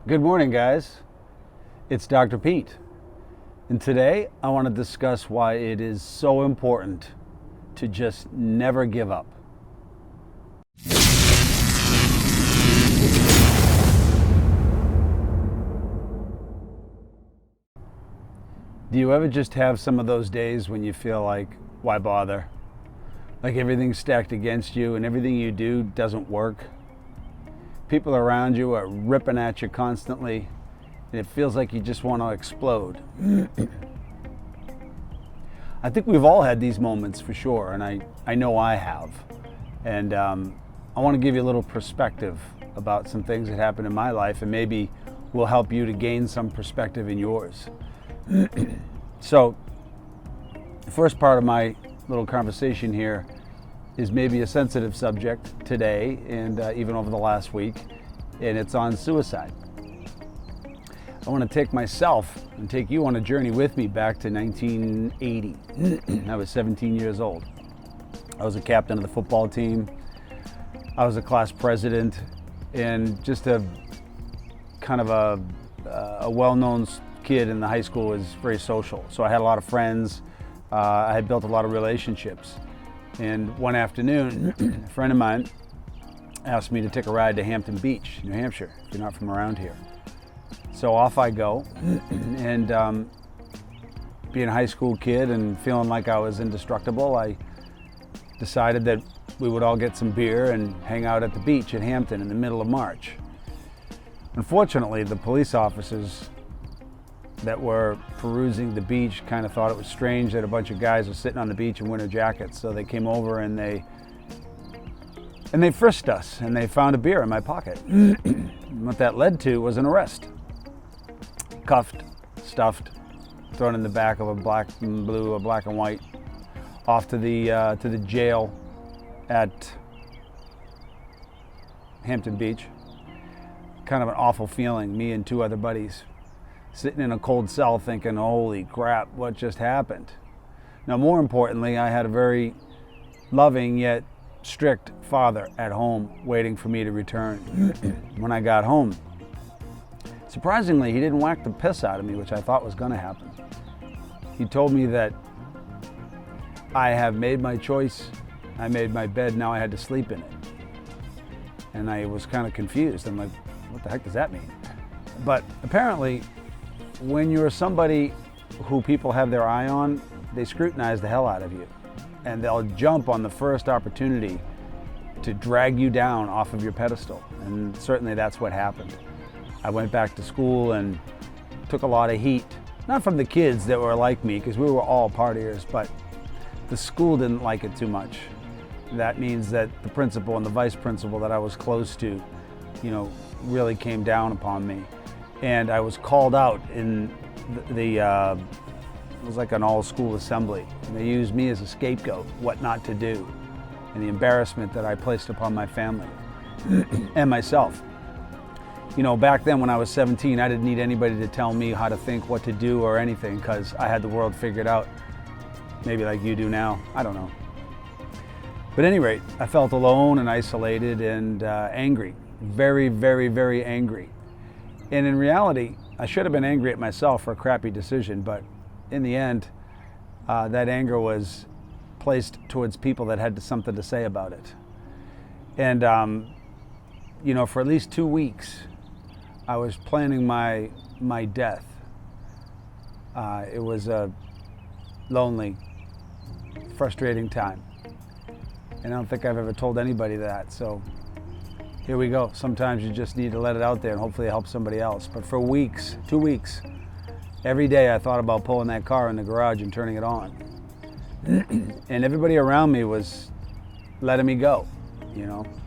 Good morning, guys. It's Dr. Pete. And today I want to discuss why it is so important to just never give up. Do you ever just have some of those days when you feel like, why bother? Like everything's stacked against you and everything you do doesn't work? People around you are ripping at you constantly, and it feels like you just want to explode. I think we've all had these moments for sure, and I know I have. And I want to give you a little perspective about some things that happened in my life, and maybe will help you to gain some perspective in yours. So, the first part of my little conversation here is maybe a sensitive subject today and even over the last week, and it's on suicide. I want to take myself and take you on a journey with me back to 1980. I was 17 years old. I was a captain of the football team. I was a class president and just a kind of a well-known kid in the high school. Was very social. So I had a lot of friends. I had built a lot of relationships. And one afternoon, a friend of mine asked me to take a ride to Hampton Beach, New Hampshire, if you're not from around here. So off I go, and being a high school kid and feeling like I was indestructible, I decided that we would all get some beer and hang out at the beach at Hampton in the middle of March. Unfortunately, the police officers that were perusing the beach kind of thought it was strange that a bunch of guys were sitting on the beach in winter jackets. So they came over and they frisked us, and they found a beer in my pocket. What that led to was an arrest. Cuffed, stuffed, thrown in the back of a black and blue, a black and white, off to the jail at Hampton Beach. Kind of an awful feeling, me and two other buddies sitting in a cold cell thinking, holy crap, what just happened? Now, more importantly, I had a very loving yet strict father at home waiting for me to return. When I got home, surprisingly, he didn't whack the piss out of me, which I thought was going to happen. He told me that I have made my choice, I made my bed, now I had to sleep in it. And I was kind of confused. I'm like, what the heck does that mean? But apparently, when you're somebody who people have their eye on, they scrutinize the hell out of you. And they'll jump on the first opportunity to drag you down off of your pedestal. And certainly that's what happened. I went back to school and took a lot of heat. Not from the kids that were like me, because we were all partiers, but the school didn't like it too much. That means that the principal and the vice principal that I was close to, really came down upon me. And I was called out in it was like an all-school assembly. And they used me as a scapegoat, what not to do, and the embarrassment that I placed upon my family and myself. Back then when I was 17, I didn't need anybody to tell me how to think, what to do, or anything, because I had the world figured out. Maybe like you do now, I don't know. But at any rate, I felt alone and isolated and angry, very, very, very angry. And in reality, I should have been angry at myself for a crappy decision, but in the end, that anger was placed towards people that had something to say about it. And, for at least 2 weeks, I was planning my death. It was a lonely, frustrating time. And I don't think I've ever told anybody that, so here we go. Sometimes you just need to let it out there and hopefully it helps somebody else. But for weeks, 2 weeks, every day I thought about pulling that car in the garage and turning it on. And everybody around me was letting me go,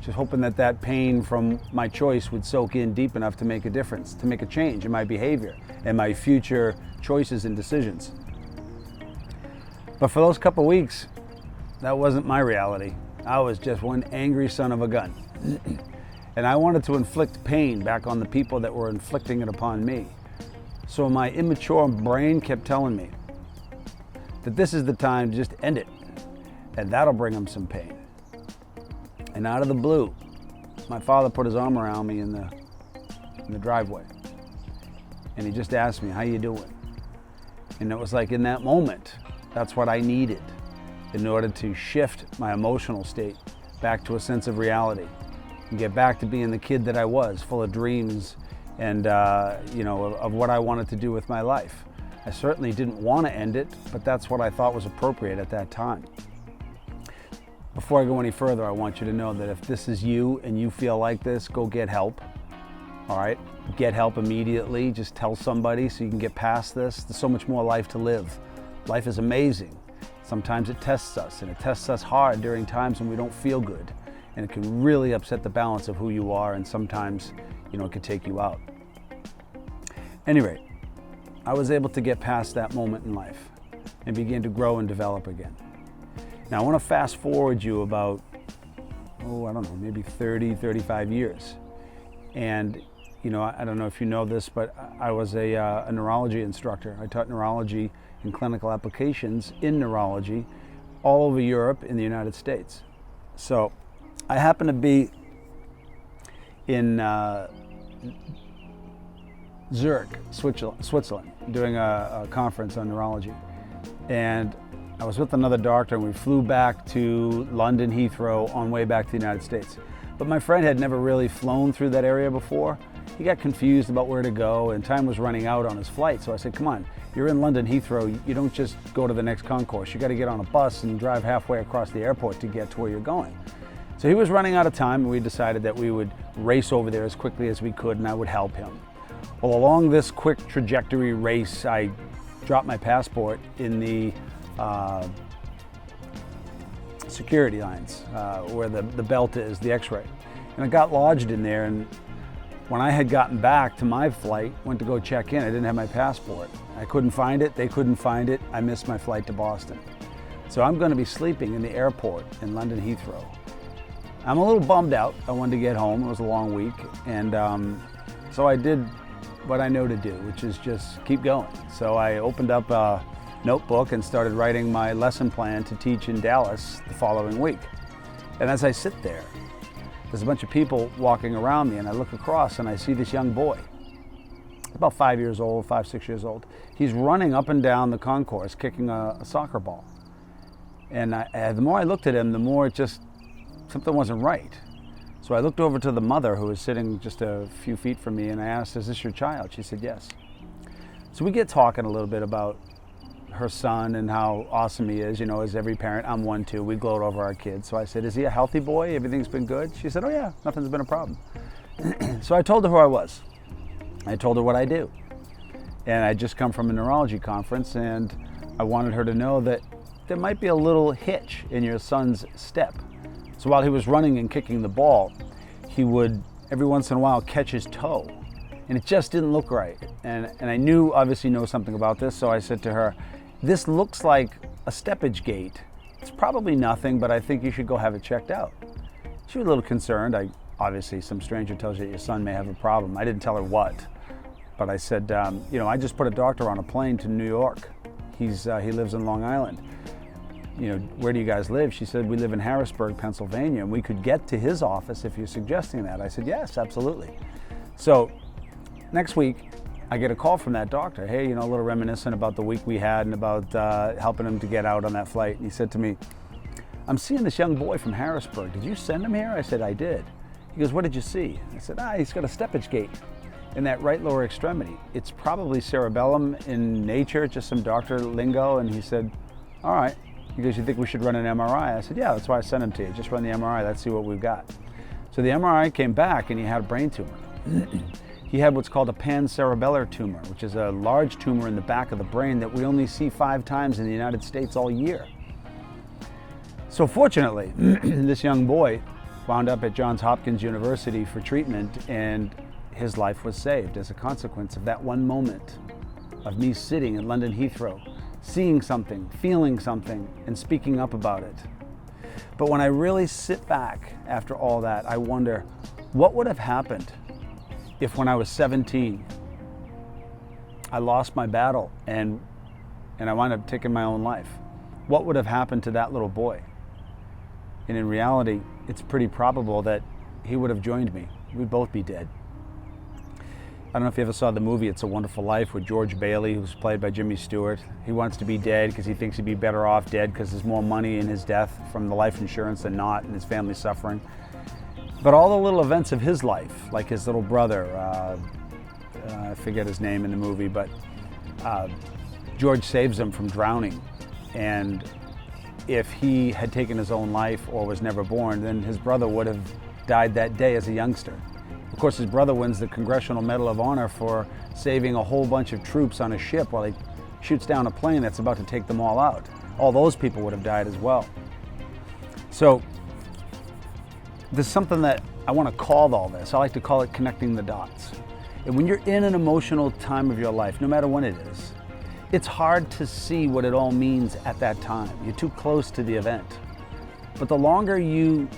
just hoping that pain from my choice would soak in deep enough to make a difference, to make a change in my behavior and my future choices and decisions. But for those couple weeks, that wasn't my reality. I was just one angry son of a gun. And I wanted to inflict pain back on the people that were inflicting it upon me. So my immature brain kept telling me that this is the time to just end it, and that'll bring them some pain. And out of the blue, my father put his arm around me in the driveway. and he just asked me, how you doing? And it was like in that moment, that's what I needed in order to shift my emotional state back to a sense of reality and get back to being the kid that I was, full of dreams and of what I wanted to do with my life. I certainly didn't want to end it, but that's what I thought was appropriate at that time. Before I go any further, I want you to know that if this is you and you feel like this, go get help. All right? Get help immediately. Just tell somebody so you can get past this. There's so much more life to live. Life is amazing. Sometimes it tests us, and it tests us hard during times when we don't feel good. And it can really upset the balance of who you are, and sometimes, it could take you out. Anyway, I was able to get past that moment in life and begin to grow and develop again. Now, I want to fast forward you about, maybe 30, 35 years. And, I don't know if you know this, but I was a neurology instructor. I taught neurology and clinical applications in neurology all over Europe and the United States. So I happened to be in Zurich, Switzerland, doing a conference on neurology. And I was with another doctor, and we flew back to London Heathrow on way back to the United States. But my friend had never really flown through that area before. He got confused about where to go, and time was running out on his flight. So I said, come on, you're in London Heathrow. You don't just go to the next concourse. You got to get on a bus and drive halfway across the airport to get to where you're going. So he was running out of time, and we decided that we would race over there as quickly as we could, and I would help him. Well, along this quick trajectory race, I dropped my passport in the security lines where the belt is, the x-ray. And it got lodged in there, and when I had gotten back to my flight, went to go check in, I didn't have my passport. I couldn't find it, they couldn't find it, I missed my flight to Boston. So I'm going to be sleeping in the airport in London Heathrow. I'm a little bummed out. I wanted to get home, it was a long week, and so I did what I know to do, which is just keep going. So I opened up a notebook and started writing my lesson plan to teach in Dallas the following week. And as I sit there, there's a bunch of people walking around me, and I look across and I see this young boy, about 5 years old, 5, 6 years old. He's running up and down the concourse, kicking a soccer ball. And the more I looked at him, the more something wasn't right. So I looked over to the mother, who was sitting just a few feet from me, and I asked, is this your child? She said, yes. So we get talking a little bit about her son and how awesome he is. As every parent, I'm one too. We gloat over our kids. So I said, is he a healthy boy? Everything's been good? She said, oh yeah, nothing's been a problem. So I told her who I was. I told her what I do. And I'd just come from a neurology conference, and I wanted her to know that there might be a little hitch in your son's step. So while he was running and kicking the ball, he would every once in a while catch his toe, and it just didn't look right. And I obviously know something about this, so I said to her, this looks like a steppage gait. It's probably nothing, but I think you should go have it checked out. She was a little concerned. Obviously, some stranger tells you your son may have a problem. I didn't tell her what, but I said, I just put a doctor on a plane to New York. He lives in Long Island. Where do you guys live? She said, we live in Harrisburg, Pennsylvania, and we could get to his office if you're suggesting that. I said, yes, absolutely. So next week, I get a call from that doctor. Hey, a little reminiscent about the week we had and about helping him to get out on that flight. And he said to me, I'm seeing this young boy from Harrisburg. Did you send him here? I said, I did. He goes, what did you see? I said, he's got a steppage gait in that right lower extremity. It's probably cerebellum in nature, just some doctor lingo. And he said, all right. He goes, you think we should run an MRI? I said, yeah, that's why I sent him to you. Just run the MRI, let's see what we've got. So the MRI came back, and he had a brain tumor. He had what's called a pancerebellar tumor, which is a large tumor in the back of the brain that we only see 5 times in the United States all year. So fortunately, this young boy wound up at Johns Hopkins University for treatment, and his life was saved as a consequence of that one moment of me sitting in London Heathrow, seeing something, feeling something, and speaking up about it. But when I really sit back after all that, I wonder, what would have happened if when I was 17, I lost my battle and I wound up taking my own life? What would have happened to that little boy? And in reality, it's pretty probable that he would have joined me. We'd both be dead. I don't know if you ever saw the movie It's a Wonderful Life with George Bailey, who's played by Jimmy Stewart. He wants to be dead because he thinks he'd be better off dead because there's more money in his death from the life insurance than not, and his family suffering. But all the little events of his life, like his little brother, I forget his name in the movie, but George saves him from drowning. And if he had taken his own life or was never born, then his brother would have died that day as a youngster. Of course, his brother wins the Congressional Medal of Honor for saving a whole bunch of troops on a ship while he shoots down a plane that's about to take them all out. All those people would have died as well. So there's something that I want to call all this. I like to call it connecting the dots. And when you're in an emotional time of your life, no matter when it is, it's hard to see what it all means at that time. You're too close to the event. But the longer you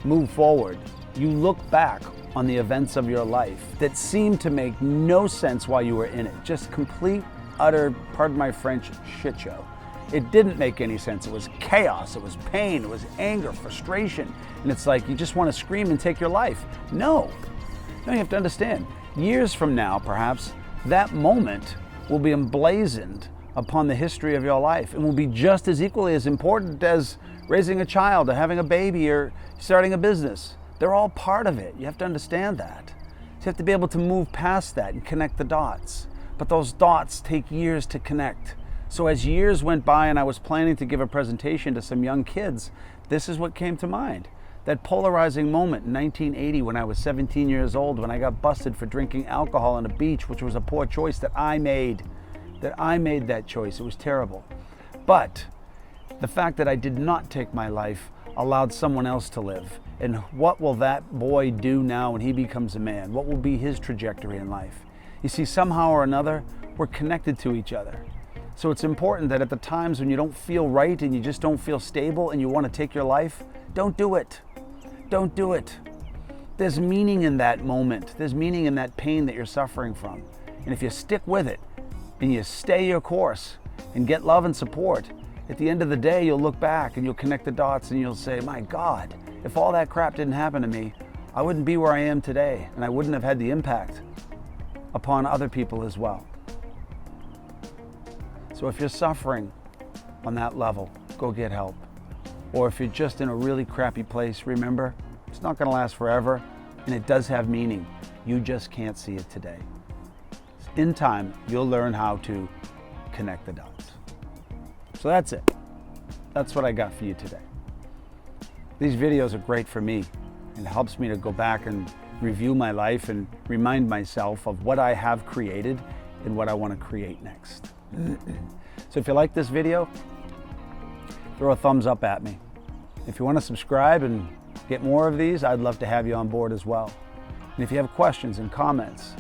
move forward, you look back on the events of your life that seem to make no sense while you were in it. Just complete, utter, pardon my French, shit show. It didn't make any sense. It was chaos, it was pain, it was anger, frustration. And it's like you just want to scream and take your life. No, you have to understand, years from now, perhaps, that moment will be emblazoned upon the history of your life and will be just as equally as important as raising a child or having a baby or starting a business. They're all part of it. You have to understand that. So you have to be able to move past that and connect the dots. But those dots take years to connect. So as years went by and I was planning to give a presentation to some young kids, this is what came to mind. That polarizing moment in 1980 when I was 17 years old, when I got busted for drinking alcohol on a beach, which was a poor choice that I made. That choice. It was terrible. But the fact that I did not take my life allowed someone else to live. And what will that boy do now when he becomes a man? What will be his trajectory in life? You see, somehow or another, we're connected to each other. So it's important that at the times when you don't feel right and you just don't feel stable and you want to take your life, don't do it. Don't do it. There's meaning in that moment. There's meaning in that pain that you're suffering from. And if you stick with it and you stay your course and get love and support, at the end of the day, you'll look back and you'll connect the dots and you'll say, my God, if all that crap didn't happen to me, I wouldn't be where I am today, and I wouldn't have had the impact upon other people as well. So if you're suffering on that level, go get help. Or if you're just in a really crappy place, remember, it's not going to last forever, and it does have meaning. You just can't see it today. In time, you'll learn how to connect the dots. So that's it. That's what I got for you today. These videos are great for me. It helps me to go back and review my life and remind myself of what I have created and what I want to create next. So if you like this video, throw a thumbs up at me. If you want to subscribe and get more of these, I'd love to have you on board as well. And if you have questions and comments,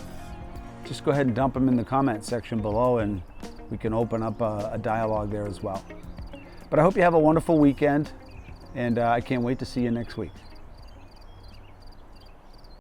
just go ahead and dump them in the comment section below and we can open up a dialogue there as well. But I hope you have a wonderful weekend, and I can't wait to see you next week.